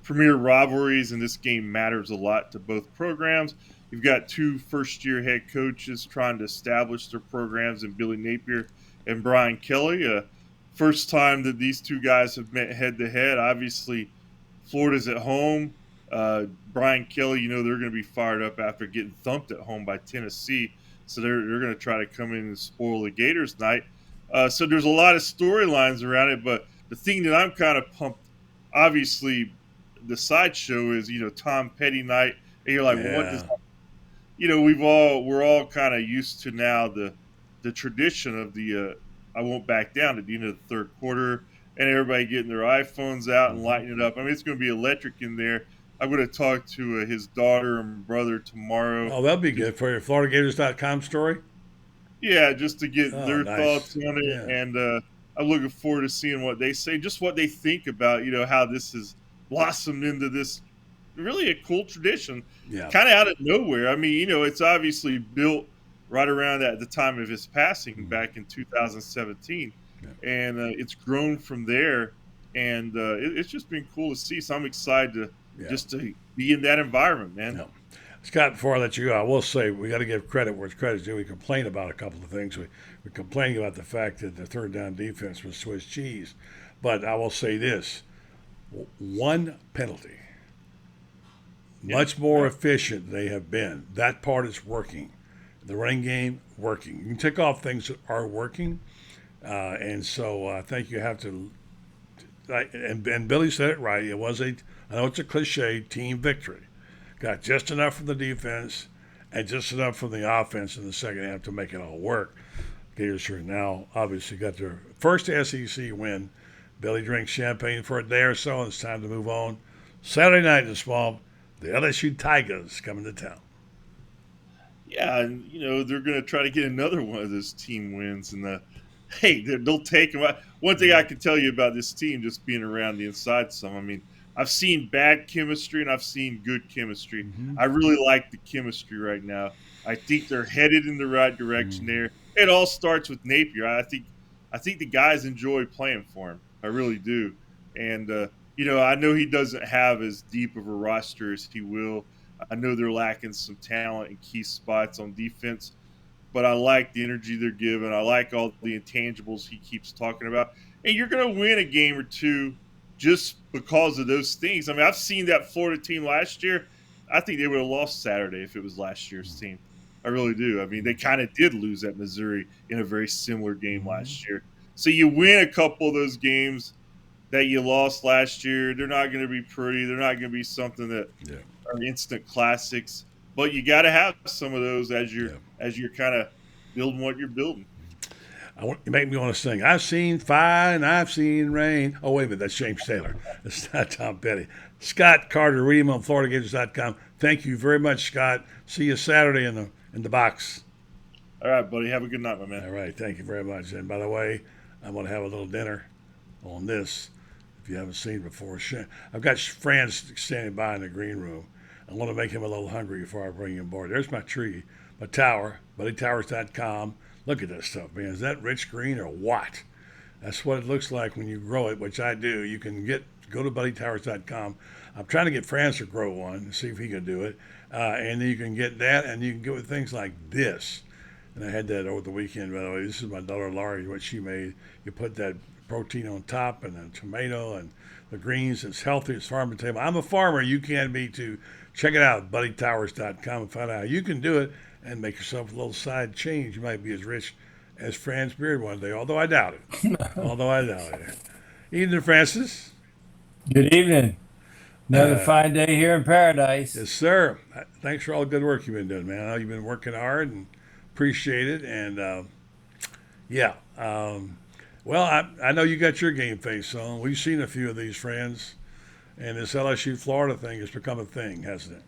premier rivalries, and this game matters a lot to both programs. You've got 2 first-year head coaches trying to establish their programs in Billy Napier and Brian Kelly. First time that these 2 guys have met head-to-head. Obviously, Florida's at home. Brian Kelly, they're going to be fired up after getting thumped at home by Tennessee. So they're going to try to come in and spoil the Gators tonight. So there's a lot of storylines around it. But the thing that I'm kind of pumped, obviously, the sideshow is, Tom Petty night. And you're like, what does we're all kind of used to now the tradition of the I won't back down at the end of the 3rd quarter and everybody getting their iPhones out and lighting it up. I mean, it's going to be electric in there. I'm going to talk to his daughter and brother tomorrow. Oh, that'll be good for your FloridaGators.com story. Yeah, just to get their thoughts on it. Yeah. And I'm looking forward to seeing what they say, just what they think about, how this has blossomed into this really a cool tradition, kind of out of nowhere. I mean, it's obviously built right around at the time of his passing back in 2017. And it's grown from there. And it's just been cool to see. So I'm excited just to be in that environment, man. No. Scott, before I let you go, I will say we got to give credit where it's credit's due. We complain about a couple of things. We're complaining about the fact that the 3rd down defense was Swiss cheese. But I will say this, 1 penalty. Much more efficient they have been. That part is working. The running game, working. You can take off things that are working. And so I think you have to, and Billy said it right. It was I know it's a cliche, team victory. Got just enough from the defense and just enough from the offense in the second half to make it all work. Gators are now obviously got their first SEC win. Billy drinks champagne for a day or so, and it's time to move on. Saturday night in the Swamp, the LSU Tigers coming to town. Yeah, and they're going to try to get another one of those team wins, and they'll take them. One thing I can tell you about this team, just being around the inside some, I mean, I've seen bad chemistry and I've seen good chemistry. I really like the chemistry right now. I think they're headed in the right direction there. It all starts with Napier. I think the guys enjoy playing for him. I really do. And I know he doesn't have as deep of a roster as he will. I know they're lacking some talent in key spots on defense, but I like the energy they're giving. I like all the intangibles he keeps talking about. And you're going to win a game or two just because of those things. I mean, I've seen that Florida team last year. I think they would have lost Saturday if it was last year's team. I really do. I mean, they kind of did lose at Missouri in a very similar game last year. So you win a couple of those games that you lost last year. They're not going to be pretty. They're not going to be something that are instant classics. But you got to have some of those as you're kind of building what you're building. You make me want to sing. I've seen fire and I've seen rain. Oh, wait a minute. That's James Taylor. That's not Tom Petty. Scott Carter, read him on FloridaGators.com. Thank you very much, Scott. See you Saturday in the box. All right, buddy. Have a good night, my man. All right. Thank you very much. And by the way, I'm going to have a little dinner on this if you haven't seen it before. I've got Franz standing by in the green room. I want to make him a little hungry before I bring him aboard. There's my tree, my tower, BuddyTowers.com. Look at this stuff, man. Is that rich green or what? That's what it looks like when you grow it, which I do. You can go to BuddyTowers.com. I'm trying to get Franz to grow one and see if he can do it. And then you can get that, and you can get with things like this. And I had that over the weekend, by the way. This is my daughter Laurie, what she made. You put that protein on top and a tomato and the greens. It's healthy. It's farm to table. I'm a farmer. You can be too. Check it out, BuddyTowers.com, and find out how you can do it and make yourself a little side change. You might be as rich as Franz Beard one day, although I doubt it. Evening, Francis. Good evening. Another fine day here in paradise. Yes, sir. Thanks for all the good work you've been doing, man. I know you've been working hard and appreciate it. And, well, I know you got your game face on. We've seen a few of these friends, and this LSU-Florida thing has become a thing, hasn't it?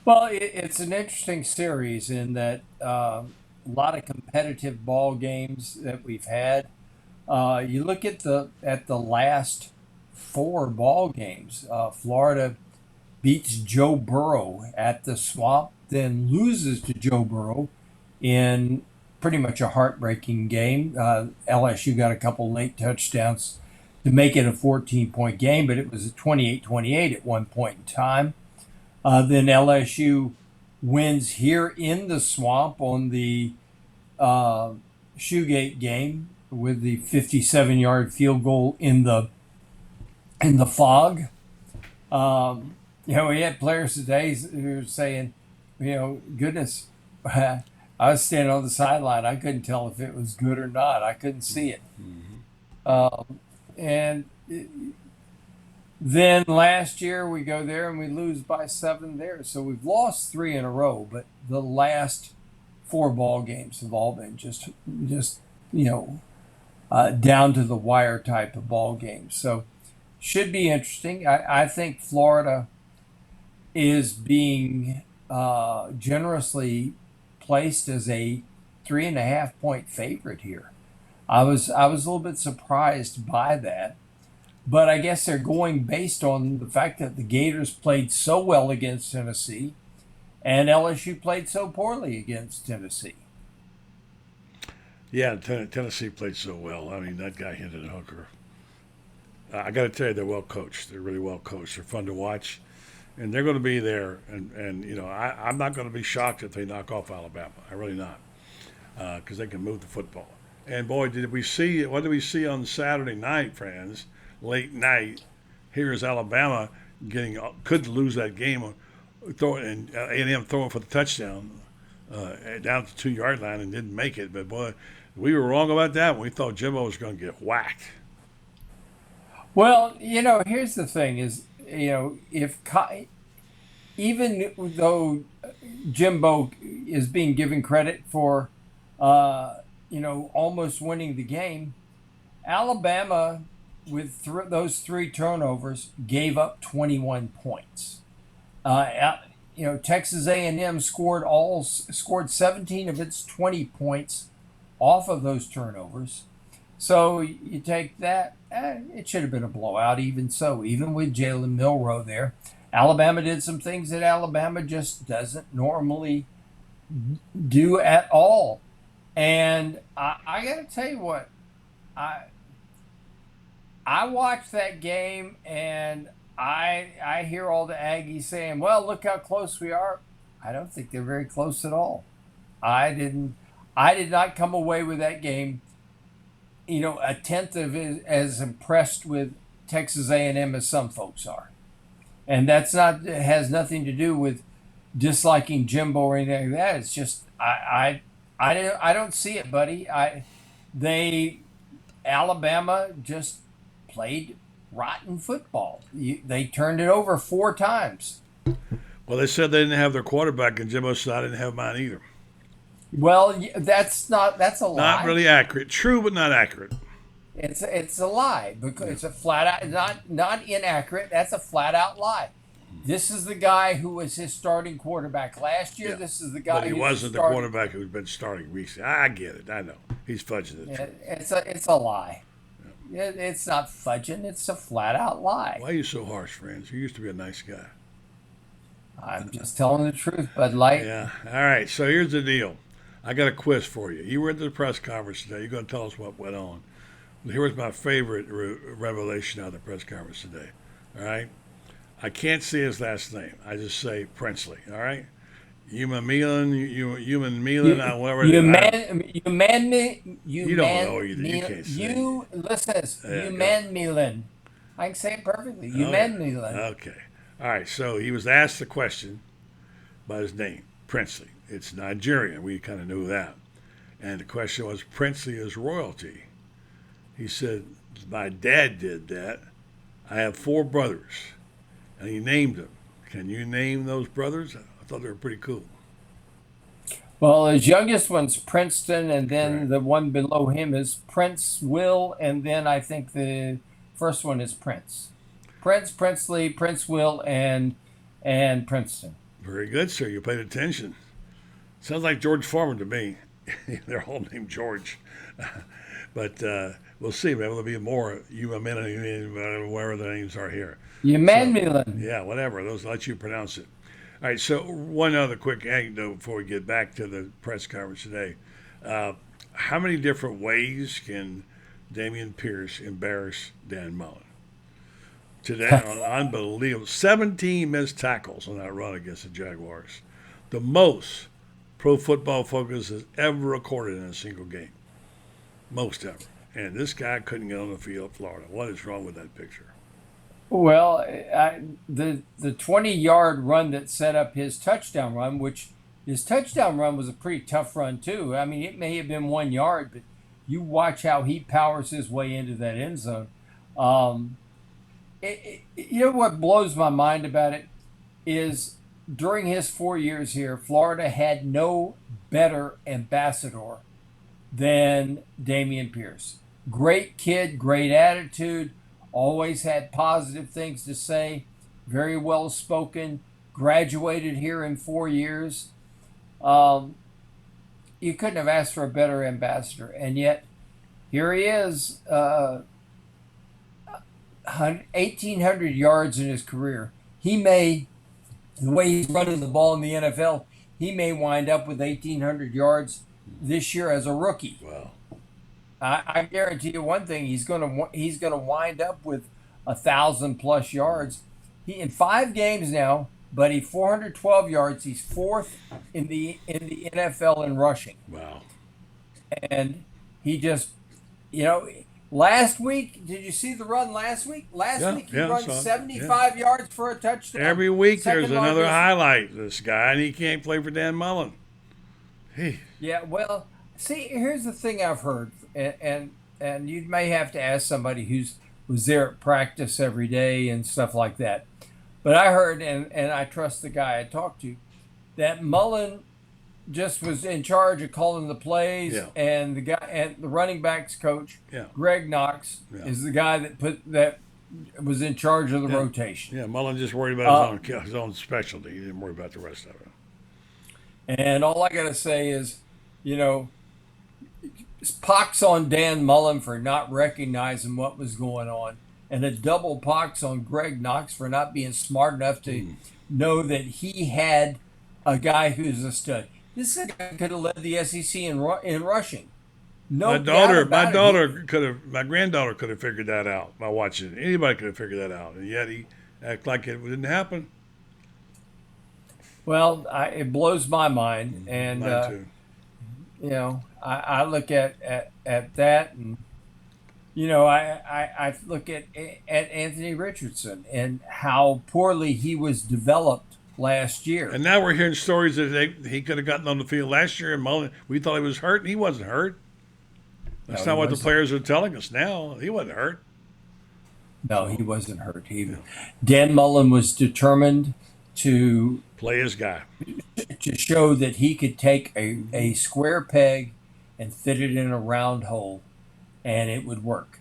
Well, it's an interesting series in that a lot of competitive ball games that we've had. You look at the last 4 ball games. Florida beats Joe Burrow at the Swamp, then loses to Joe Burrow in pretty much a heartbreaking game. LSU got a couple late touchdowns to make it a 14-point game, but it was a 28-28 at one point in time. Then LSU wins here in the Swamp on the Shoegate game with the 57-yard field goal in the fog. We had players today who were saying, goodness, I was standing on the sideline. I couldn't tell if it was good or not. I couldn't see it. Then last year we go there and we lose by 7 there. So we've lost 3 in a row, but the last 4 ball games have all been just down to the wire type of ball games. So should be interesting. I think Florida is being generously placed as a 3.5-point favorite here. I was a little bit surprised by that. But I guess they're going based on the fact that the Gators played so well against Tennessee and LSU played so poorly against Tennessee. Yeah, Tennessee played so well. I mean, that guy Hendon Hooker. I got to tell you, they're well coached. They're really well coached. They're fun to watch. And they're going to be there. And I'm not going to be shocked if they knock off Alabama. I'm really not. Because they can move the football. And, boy, what did we see on Saturday night, friends? Late night, here's Alabama could lose that game, and A&M throwing for the touchdown down to the 2-yard line and didn't make it. But boy, we were wrong about that. We thought Jimbo was going to get whacked. Well, here's the thing: is even though Jimbo is being given credit for almost winning the game, Alabama, with those 3 turnovers, gave up 21 points. Texas A&M scored 17 of its 20 points off of those turnovers. So you take that, it should have been a blowout, even so, even with Jalen Milroe there. Alabama did some things that Alabama just doesn't normally do at all. And I got to tell you what, I watched that game and I hear all the Aggies saying, well, look how close we are. I don't think they're very close at all. I did not come away with that game, a tenth of as impressed with Texas A&M as some folks are. And it has nothing to do with disliking Jimbo or anything like that. It's just I don't see it, buddy. Alabama just played rotten football. They turned it over 4 times. Well, they said they didn't have their quarterback, and Jimbo said I didn't have mine either. Well, that's a lie. Not really accurate. True, but not accurate. It's a lie because it's a flat out not inaccurate. That's a flat out lie. This is the guy who was his starting quarterback last year. Yeah. This is the guy. But he wasn't the quarterback who's been starting recently. I get it. I know he's fudging it. It's a lie. Yeah. It's not fudging. It's a flat out lie. Why are you so harsh, friends? You used to be a nice guy. I'm just telling the truth, Bud Light. Yeah. All right. So here's the deal. I got a quiz for you. You were at the press conference today. You're going to tell us what went on. Here was my favorite revelation out of the press conference today. All right. I can't say his last name. I just say Princely. All right. Human Milan, whatever. You don't know either. You can't say. Listen. Milan. I can say it perfectly. Milan. Okay. All right. So he was asked the question by his name, Princely. It's Nigerian. We kind of knew that. And the question was, Princely is royalty. He said, my dad did that. I have 4 brothers. And he named them. Can you name those brothers? I thought they were pretty cool. Well, his youngest one's Princeton, and then the one below him is Prince Will, and then I think the first one is Prince. Princely, Prince Will, and Princeton. Very good, sir. You paid attention. Sounds like George Foreman to me. They're all named George. But we'll see. Maybe there'll be more whatever the names are here. Milan. Yeah, whatever. Those let you pronounce it. All right, so one other quick anecdote before we get back to the press conference today. How many different ways can Dameon Pierce embarrass Dan Mullen? Today, unbelievable. 17 missed tackles on that run against the Jaguars. The most Pro Football Focus has ever recorded in a single game. Most ever. And this guy couldn't get on the field, Florida. What is wrong with that picture? Well, the 20-yard run that set up his touchdown run, which his touchdown run was a pretty tough run too. I mean, it may have been 1 yard, but you watch how he powers his way into that end zone. You know what blows my mind about it is during his 4 years here, Florida had no better ambassador than Dameon Pierce. Great kid, great attitude. Always had positive things to say, very well spoken, graduated here in 4 years. You couldn't have asked for a better ambassador. And yet, here he is, 1,800 yards in his career. The way he's running the ball in the NFL, he may wind up with 1,800 yards this year as a rookie. Wow. I guarantee you one thing: he's gonna wind up with 1,000+ yards. He in 5 games now, buddy, 412 yards. He's 4th in the NFL in rushing. Wow! And he just, last week, did you see the run last week? Last week he run 75 yards for a touchdown. Every week there's another highlight. This guy, and he can't play for Dan Mullen. Hey. Yeah, well. See, here's the thing I've heard, and you may have to ask somebody who's there at practice every day and stuff like that. But I heard, and I trust the guy I talked to, that Mullen just was in charge of calling the plays, and the running backs coach, Greg Knox, is the guy that was in charge of the rotation. Yeah, Mullen just worried about his own specialty. He didn't worry about the rest of it. And all I got to say is, pox on Dan Mullen for not recognizing what was going on, and a double pox on Greg Knox for not being smart enough to know that he had a guy who's a stud. This guy could have led the SEC in rushing. No my granddaughter could have figured that out by watching it. Anybody could have figured that out, and yet he act like it didn't happen. Well, it blows my mind, and Mine too. you know, I look at that, and you know, I look at Anthony Richardson and how poorly he was developed last year. And now we're hearing stories that he could have gotten on the field last year, and Mullen, we thought he was hurt, and he wasn't hurt. That's not what the players are telling us now. He wasn't hurt. No, he wasn't hurt. Dan Mullen was determined to play his guy, to show that he could take a square peg and fit it in a round hole, and it would work.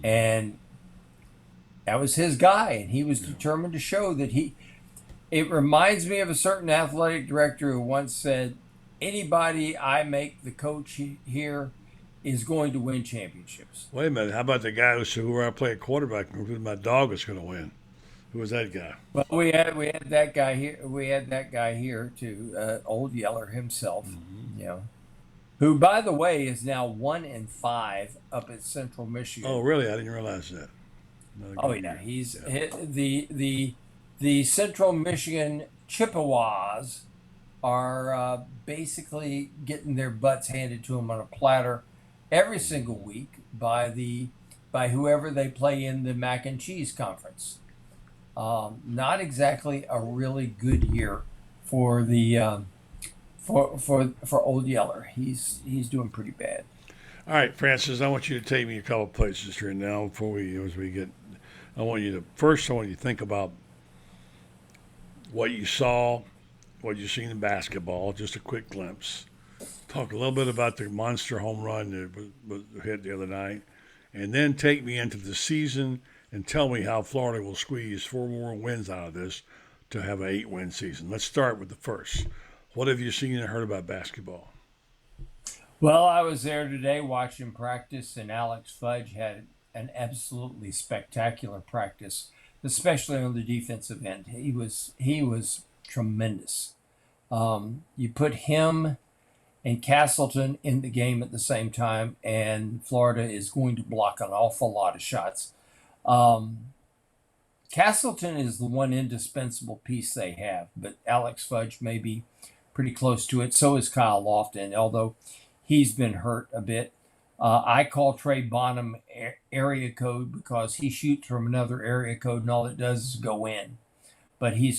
And that was his guy, and he was determined to show that he. It reminds me of a certain athletic director who once said, "Anybody I make the coach here is going to win championships." Wait a minute. How about the guy who I play at quarterback? Who my dog was going to win? Who was that guy? Well, we had that guy here. We had that guy here too, Old Yeller himself. You know, who, by the way, is now 1-5 up at Central Michigan. Oh, really? I didn't realize that. Oh yeah, he's the Central Michigan Chippewas are basically getting their butts handed to them on a platter every single week by whoever they play in the Mac and Cheese Conference. Not exactly a really good year for the for Old Yeller. He's doing pretty bad. All right, Francis, I want you to take me a couple places here now I want you to think about what you saw, what you seen in basketball, just a quick glimpse. Talk a little bit about the monster home run that was hit the other night, and then take me into the season and tell me how Florida will squeeze 4 more wins out of this to have an 8-win season. Let's start with the first. What have you seen and heard about basketball? Well, I was there today watching practice, and Alex Fudge had an absolutely spectacular practice, especially on the defensive end. He was tremendous. You put him and Castleton in the game at the same time, and Florida is going to block an awful lot of shots. Castleton is the one indispensable piece they have, but Alex Fudge may be pretty close to it. So is Kyle Lofton, although he's been hurt a bit. I call Trey Bonham area code because he shoots from another area code, and all it does is go in. But I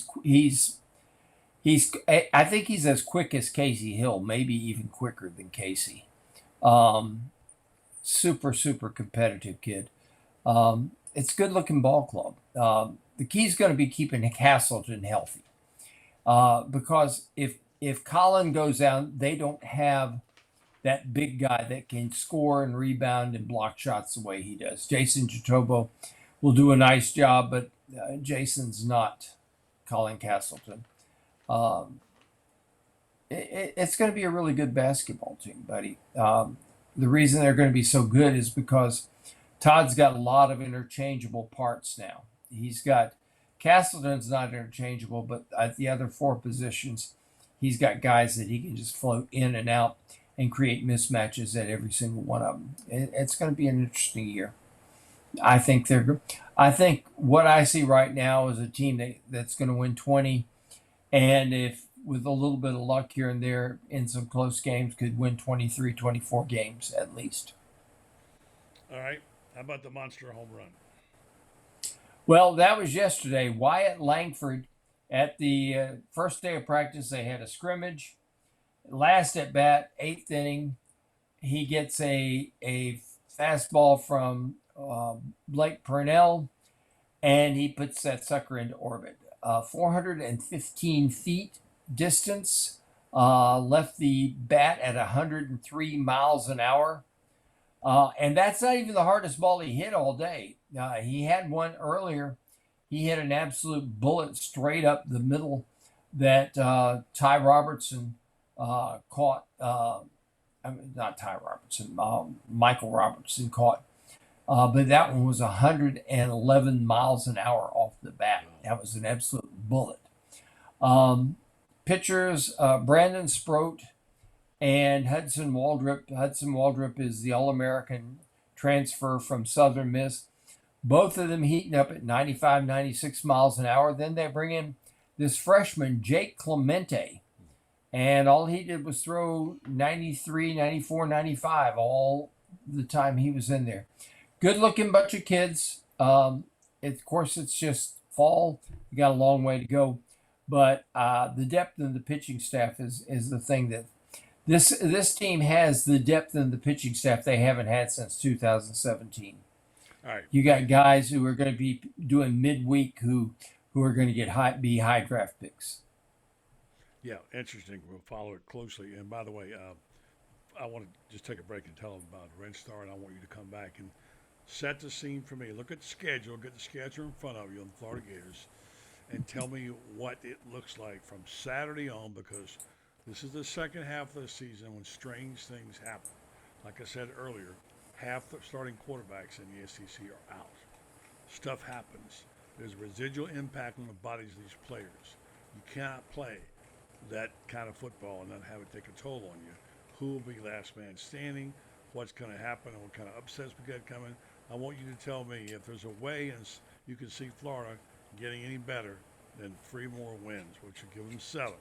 think he's as quick as Casey Hill, maybe even quicker than Casey. Super, super competitive kid. It's a good-looking ball club. The key is going to be keeping Castleton healthy. Because if Colin goes down, they don't have that big guy that can score and rebound and block shots the way he does. Jason Jatobo will do a nice job, but Jason's not Colin Castleton. It's going to be a really good basketball team, buddy. The reason they're going to be so good is because Todd's got a lot of interchangeable parts now. He's got Castleton's not interchangeable, but at the other 4 positions, he's got guys that he can just float in and out and create mismatches at every single one of them. It's going to be an interesting year. I think what I see right now is a team that's going to win 20, and if with a little bit of luck here and there in some close games, could win 23, 24 games at least. All right. How about the monster home run? Well, that was yesterday. Wyatt Langford, at the first day of practice, they had a scrimmage. Last at bat, 8th inning, he gets a fastball from Blake Purnell, and he puts that sucker into orbit. 415 feet distance, left the bat at 103 miles an hour. And that's not even the hardest ball he hit all day. He had one earlier. He hit an absolute bullet straight up the middle that Ty Robertson caught I mean, not Ty Robertson, Michael Robertson caught. But that one was 111 miles an hour off the bat. That was an absolute bullet. Pitchers, Brandon Sproat and Hudson Waldrop. Hudson Waldrop is the All-American transfer from Southern Miss. Both of them heating up at 95, 96 miles an hour. Then they bring in this freshman, Jake Clemente. And all he did was throw 93, 94, 95 all the time he was in there. Good-looking bunch of kids. Of course, it's just fall. You got a long way to go. But the depth in the pitching staff is the thing that this team has, the depth in the pitching staff they haven't had since 2017. All right. You got guys who are going to be doing midweek who are going to be high draft picks. Yeah, interesting. We'll follow it closely. And by the way, I want to just take a break and tell them about Red Star, and I want you to come back and set the scene for me. Look at the schedule. Get the schedule in front of you on the Florida Gators, and tell me what it looks like from Saturday on, because this is the second half of the season when strange things happen. Like I said earlier, half the starting quarterbacks in the SEC are out. Stuff happens. There's residual impact on the bodies of these players. You cannot play that kind of football and not have it take a toll on you. Who will be last man standing? What's going to happen? And what kind of upsets we got coming? I want you to tell me if there's a way and you can see Florida getting any better than 3 more wins, which would give them 7.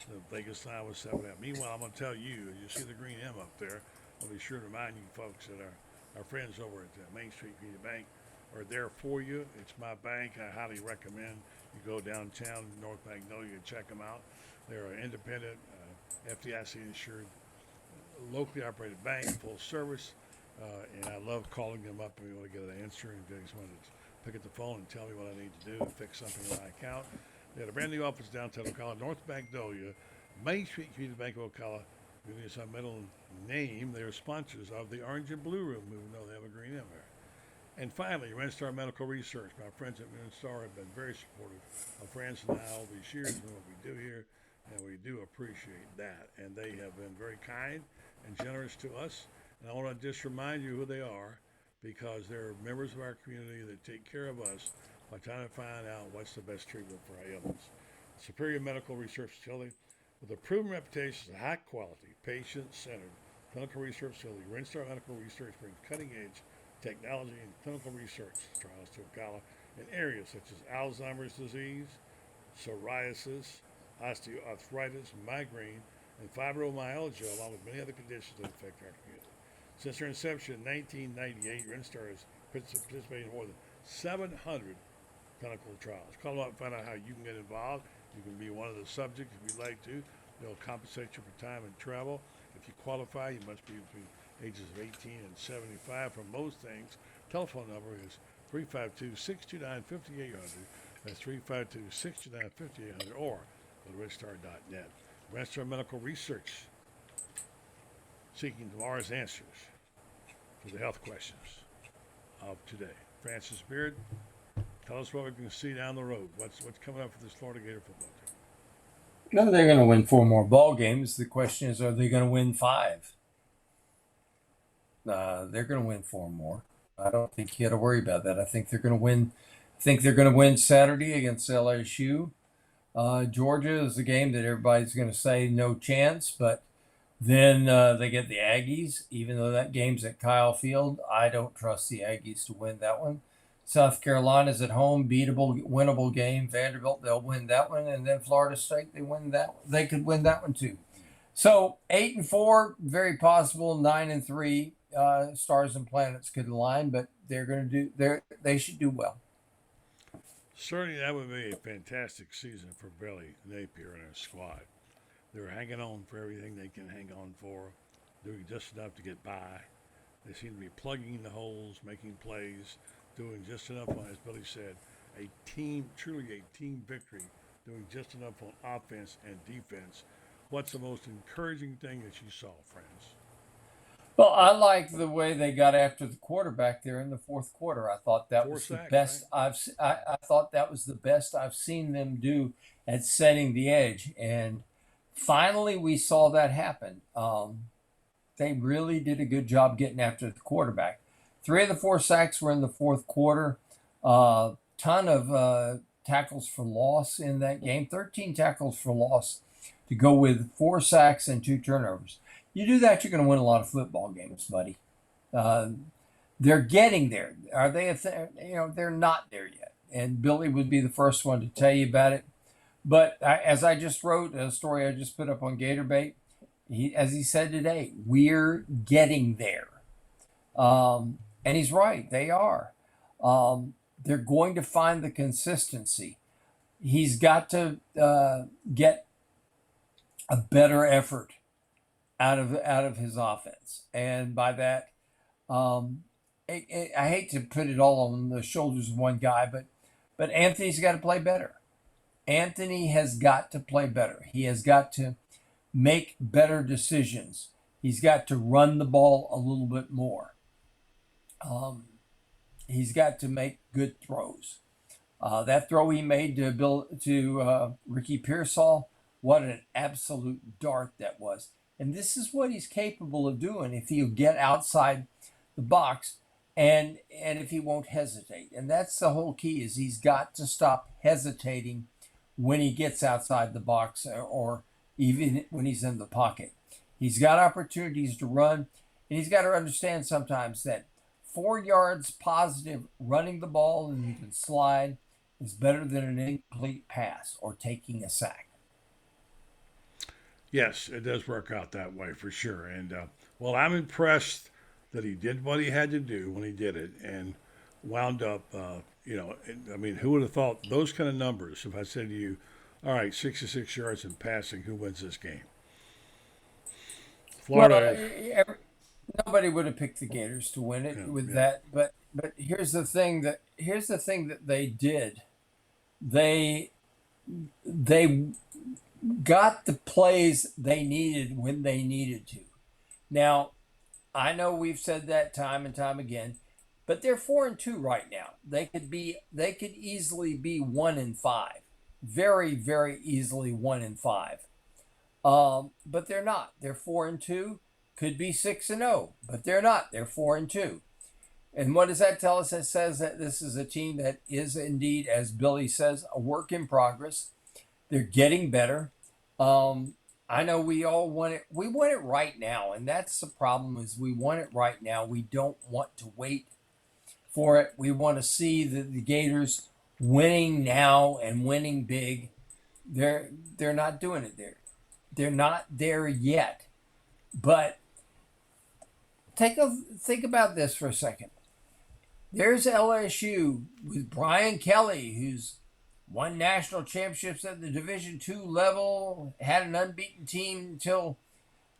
The Vegas line was 7 out. Meanwhile, I'm going to tell you, you see the green M up there. I'll be sure to remind you folks that our friends over at Main Street Community Bank are there for you. It's my bank. I highly recommend you go downtown North Magnolia and check them out. They're an independent, FDIC insured, locally operated bank, full service, and I love calling them up and we want to get an answer and getting someone to pick up the phone and tell me what I need to do to fix something in my account. They had a brand new office downtown Ocala, North Magnolia, Main Street Community Bank of Ocala. Giving us our middle name. They are sponsors of the Orange and Blue Room, even though they have a green M there. And finally, Red Star Medical Research. My friends at Red Star have been very supportive of France and I all these years and what we do here, and we do appreciate that. And they have been very kind and generous to us. And I want to just remind you who they are, because they're members of our community that take care of us by trying to find out what's the best treatment for our ailments. Superior Medical Research Facility, with a proven reputation as a high-quality, patient-centered clinical research facility, Red Star Medical Research brings cutting-edge technology and clinical research trials to Ocala in areas such as Alzheimer's disease, psoriasis, osteoarthritis, migraine, and fibromyalgia, along with many other conditions that affect our community. Since their inception in 1998, Red Star has participated in more than 700 clinical trials. Call them up and find out how you can get involved. You can be one of the subjects if you'd like to. They'll compensate you for time and travel. If you qualify, you must be between ages of 18 and 75 for most things. Telephone number is 352-629-5800. That's 352-629-5800, or go to redstar.net. Red Star Medical Research, seeking tomorrow's answers for the health questions of today. Francis Beard, tell us what we can see down the road. What's coming up for this Florida Gator football team? No, they're going to win 4 more ball games. The question is, are they going to win 5? They're going to win 4 more. I don't think you got to worry about that. I think they're going to win. I think they're going to win Saturday against LSU. Georgia is a game that everybody's going to say no chance, but then they get the Aggies. Even though that game's at Kyle Field, I don't trust the Aggies to win that one. South Carolina's at home, beatable, winnable game. Vanderbilt, they'll win that one, and then Florida State, they could win that one too. So 8-4, very possible. 9-3, stars and planets could align, but they should do well. Certainly, that would be a fantastic season for Billy Napier and his squad. They're hanging on for everything they can hang on for, doing just enough to get by. They seem to be plugging the holes, making plays, doing just enough on, as Billy said, truly a team victory, doing just enough on offense and defense. What's the most encouraging thing that you saw, friends? Well, I like the way they got after the quarterback there in the fourth quarter. I thought that was the best I thought that was the best I've seen them do at setting the edge. And finally we saw that happen. They really did a good job getting after the quarterback. 3 of the 4 sacks were in the fourth quarter. Ton of tackles for loss in that game. 13 tackles for loss to go with 4 sacks and 2 turnovers. You do that, you're going to win a lot of football games, buddy. They're getting there. Are they? They're not there yet. And Billy would be the first one to tell you about it. But as I just wrote a story I just put up on GatorBait, as he said today, we're getting there. And he's right. They are. They're going to find the consistency. He's got to get a better effort out of his offense, and by that, I hate to put it all on the shoulders of one guy, but Anthony's got to play better. Anthony has got to play better. He has got to make better decisions. He's got to run the ball a little bit more. He's got to make good throws. That throw he made to Ricky Pearsall, what an absolute dart that was. And this is what he's capable of doing if he'll get outside the box and if he won't hesitate. And that's the whole key, is he's got to stop hesitating when he gets outside the box or even when he's in the pocket. He's got opportunities to run, and he's got to understand sometimes that 4 yards positive running the ball and you can slide is better than an incomplete pass or taking a sack. Yes, it does work out that way for sure. And well, I'm impressed that he did what he had to do when he did it and wound up. Who would have thought those kind of numbers? If I said to you, "All right, 66 yards in passing, who wins this game?" Florida. Nobody would have picked the Gators to win it that. But here's the thing that they did. They got the plays they needed when they needed to. Now, I know we've said that time and time again, but they're 4-2 right now. They could easily be 1-5, very, very easily 1-5. But they're not. They're 4-2. Could be 6-0, but they're not. They're 4-2. And what does that tell us? It says that this is a team that is indeed, as Billy says, a work in progress. They're getting better. I know we all want it. We want it right now, and that's the problem. Is we want it right now. We don't want to wait for it. We want to see the Gators winning now and winning big. They're not doing it there. They're not there yet. But think about this for a second. There's LSU with Brian Kelly, who's won national championships at the Division II level, had an unbeaten team until,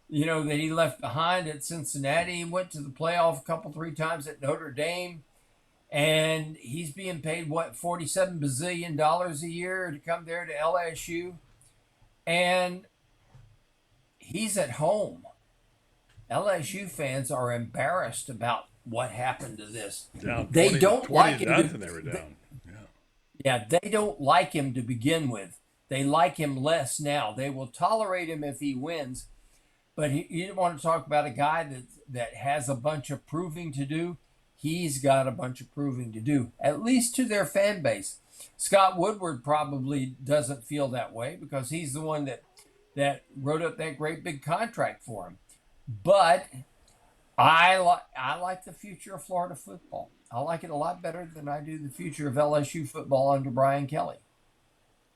that he left behind at Cincinnati, went to the playoff a 3 times at Notre Dame, and he's being paid, $47 bazillion a year to come there to LSU, and he's at home. LSU fans are embarrassed about what happened to this. They don't like him. They were down. Yeah, they don't like him to begin with. They like him less now. They will tolerate him if he wins. But you want to talk about a guy that has a bunch of proving to do. He's got a bunch of proving to do, at least to their fan base. Scott Woodward probably doesn't feel that way because he's the one that wrote up that great big contract for him. But I like the future of Florida football. I like it a lot better than I do the future of LSU football under Brian Kelly.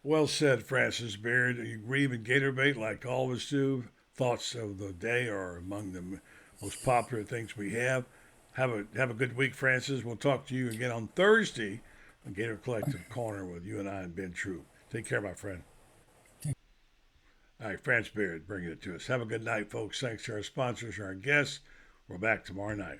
Well said, Francis Beard. You agree with GatorBait like all of us do. Thoughts of the day are among the most popular things we have. Have a good week, Francis. We'll talk to you again on Thursday on Gator Collective Corner with you and I and Ben Troop. Take care, my friend. All right, Francis Beard bringing it to us. Have a good night, folks. Thanks to our sponsors and our guests. We're back tomorrow night.